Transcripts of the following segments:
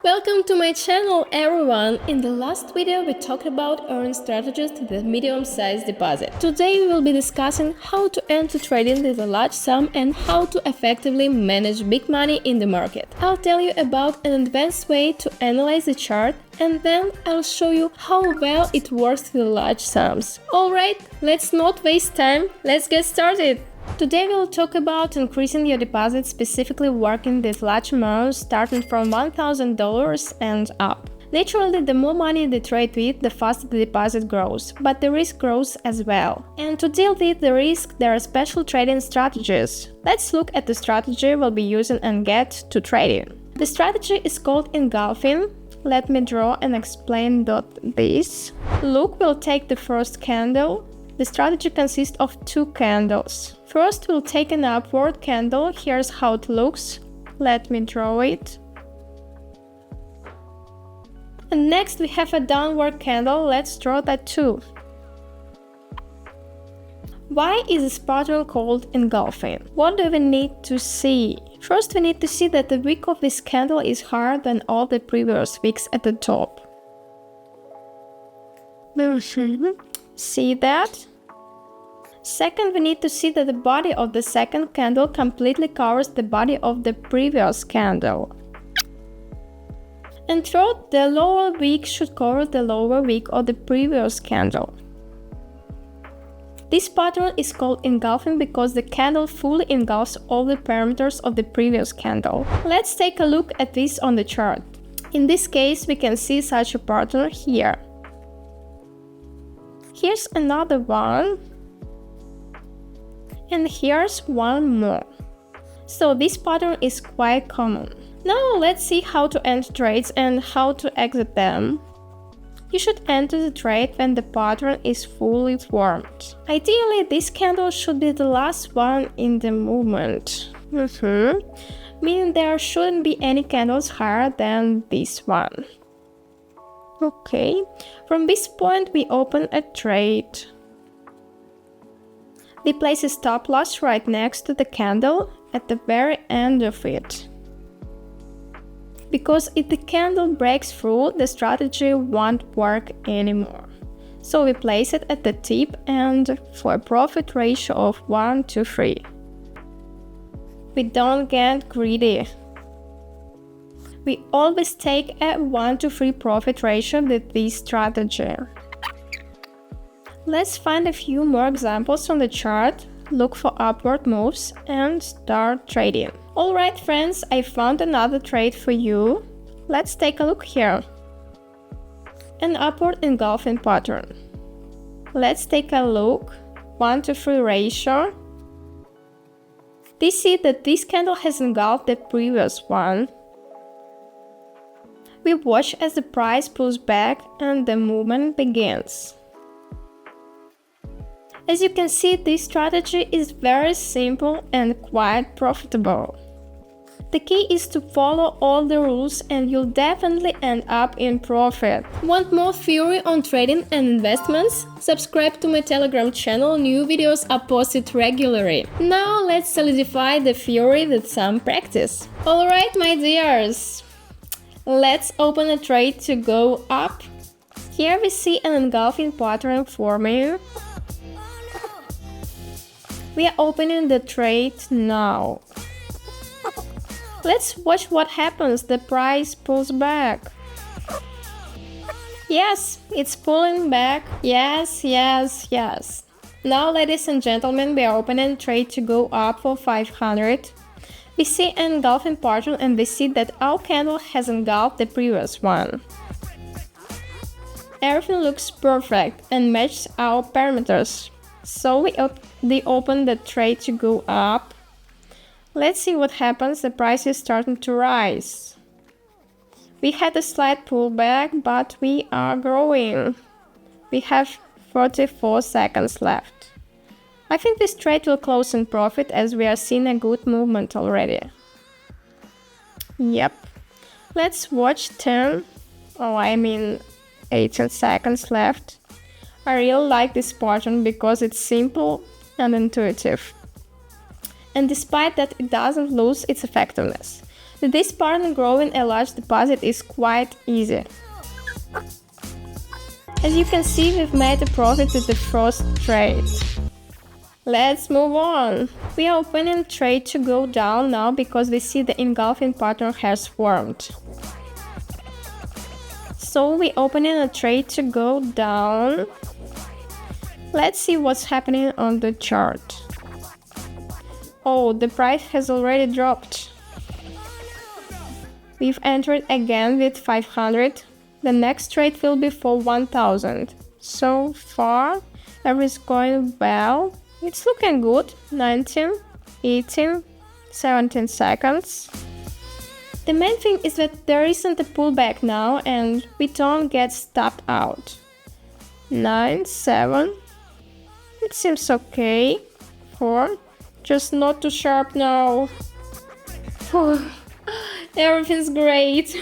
Welcome to my channel, everyone! In the last video we talked about earning strategies to the medium-sized deposit. Today we will be discussing how to enter trading with a large sum and how to effectively manage big money in the market. I'll tell you about an advanced way to analyze the chart, and then I'll show you how well it works with large sums. Alright, let's not waste time, let's get started! Today we'll talk about increasing your deposit, specifically working with large amounts starting from $1,000 and up. Naturally, the more money you trade with, the faster the deposit grows, but the risk grows as well. And to deal with the risk, there are special trading strategies. Let's look at the strategy we'll be using and get to trading. The strategy is called engulfing. Let me draw and explain this. Look, we'll take the first candle. The strategy consists of two candles. First, we'll take an upward candle. Here's how it looks. Let me draw it. And next we have a downward candle. Let's draw that too. Why is this pattern called engulfing? What do we need to see? First, we need to see that the wick of this candle is higher than all the previous wicks at the top. See that? Second, we need to see that the body of the second candle completely covers the body of the previous candle. And third, the lower wick should cover the lower wick of the previous candle. This pattern is called engulfing because the candle fully engulfs all the parameters of the previous candle. Let's take a look at this on the chart. In this case, we can see such a pattern here. Here's another one. And here's one more. So this pattern is quite common. Now let's see how to enter trades and how to exit them. You should enter the trade when the pattern is fully formed. Ideally, this candle should be the last one in the movement. Meaning there shouldn't be any candles higher than this one. Okay, from this point we open a trade. We place a stop loss right next to the candle at the very end of it. Because if the candle breaks through, the strategy won't work anymore. So we place it at the tip and for a profit ratio of 1 to 3. We don't get greedy. We always take a 1 to 3 profit ratio with this strategy. Let's find a few more examples on the chart, look for upward moves and start trading. Alright friends, I found another trade for you. Let's take a look here. An upward engulfing pattern. Let's take a look. 1 to 3 ratio. We see that this candle has engulfed the previous one. We watch as the price pulls back and the movement begins. As you can see, this strategy is very simple and quite profitable. The key is to follow all the rules and you'll definitely end up in profit. Want more theory on trading and investments? Subscribe to my Telegram channel, new videos are posted regularly. Now let's solidify the theory with some practice. Alright my dears, let's open a trade to go up. Here we see an engulfing pattern forming. We are opening the trade now. Let's watch what happens. The price pulls back. Yes, it's pulling back. Yes. Now, ladies and gentlemen, we are opening trade to go up for 500. We see an engulfing pattern and we see that our candle has engulfed the previous one. Everything looks perfect and matches our parameters. So we open the trade to go up. Let's see what happens. The price is starting to rise. We had a slight pullback, but we are growing. We have 44 seconds left. I think this trade will close in profit as we are seeing a good movement already. Yep. Let's watch 18 seconds left. I really like this pattern because it's simple and intuitive. And despite that, it doesn't lose its effectiveness. This part in growing a large deposit is quite easy. As you can see, we've made a profit with the first trade. Let's move on. We are opening trade to go down now because we see the engulfing pattern has formed. So we opening a trade to go down. Let's see what's happening on the chart. Oh, the price has already dropped. We've entered again with 500. The next trade will be for 1000. So far, everything's going well. It's looking good. 19, 18, 17 seconds. The main thing is that there isn't a pullback now and we don't get stopped out. 9, 7. It seems okay. 4. Just not too sharp now. Everything's great.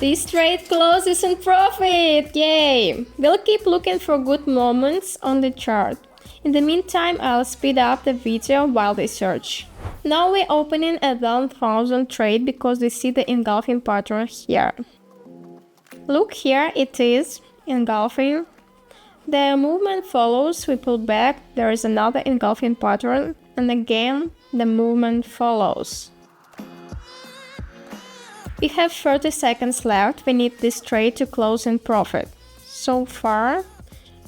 This trade closes in profit! Yay! We'll keep looking for good moments on the chart. In the meantime, I'll speed up the video while we search. Now we're opening a 1000 trade because we see the engulfing pattern here. Look, here it is, engulfing. The movement follows, we pull back, there is another engulfing pattern, and again the movement follows. We have 30 seconds left, we need this trade to close in profit. So far,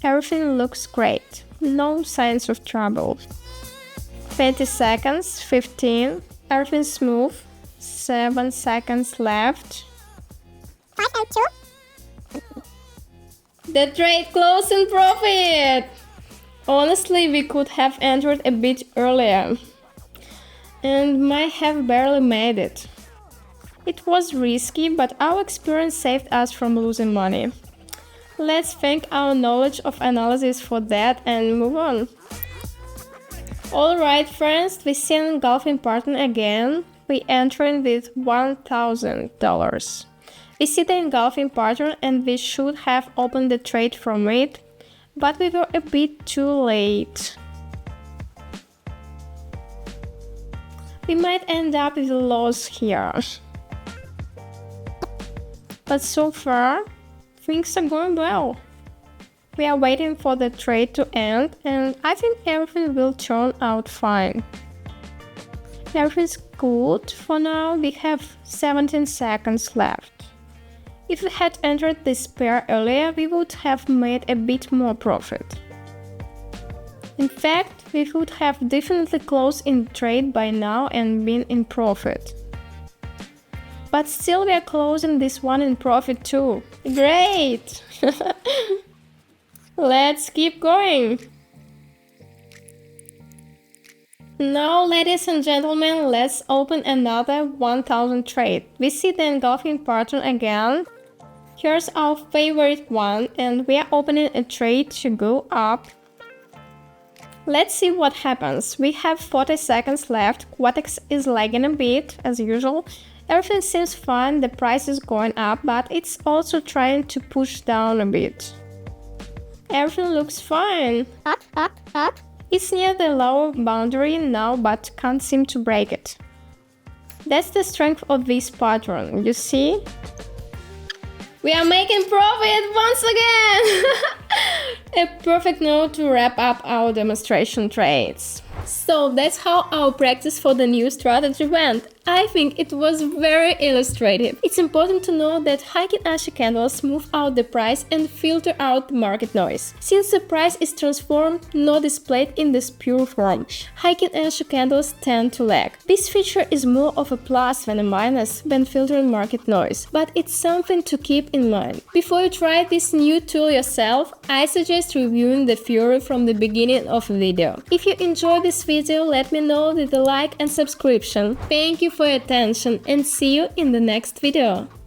everything looks great, no signs of trouble. 20 seconds, 15, everything's smooth, 7 seconds left. 5 and 2. The trade closed in profit! Honestly, we could have entered a bit earlier and might have barely made it. It was risky, but our experience saved us from losing money. Let's thank our knowledge of analysis for that and move on. Alright friends, we see an engulfing pattern again. We entering with $1,000. We see the engulfing pattern and we should have opened the trade from it, but we were a bit too late. We might end up with a loss here. But so far, things are going well. We are waiting for the trade to end and I think everything will turn out fine. Everything's good for now, we have 17 seconds left. If we had entered this pair earlier, we would have made a bit more profit. In fact, we would have definitely closed in trade by now and been in profit. But still we are closing this one in profit too. Great! Let's keep going! Now, ladies and gentlemen, let's open another 1000 trade. We see the engulfing pattern again. Here's our favorite one and we are opening a trade to go up. Let's see what happens. We have 40 seconds left. Quatex is lagging a bit, as usual. Everything seems fine, the price is going up, but it's also trying to push down a bit. Everything looks fine. Up, up, up. It's near the lower boundary now, but can't seem to break it. That's the strength of this pattern, you see? We are making profit once again! A perfect note to wrap up our demonstration trades. So that's how our practice for the new strategy went. I think it was very illustrative. It's important to know that Heikin Ashi candles smooth out the price and filter out the market noise. Since the price is transformed, not displayed in this pure form, Heikin Ashi candles tend to lag. This feature is more of a plus than a minus when filtering market noise, but it's something to keep in mind. Before you try this new tool yourself, I suggest reviewing the theory from the beginning of the video. If you enjoyed this video, let me know with a like and subscription. Thank you for your attention and see you in the next video.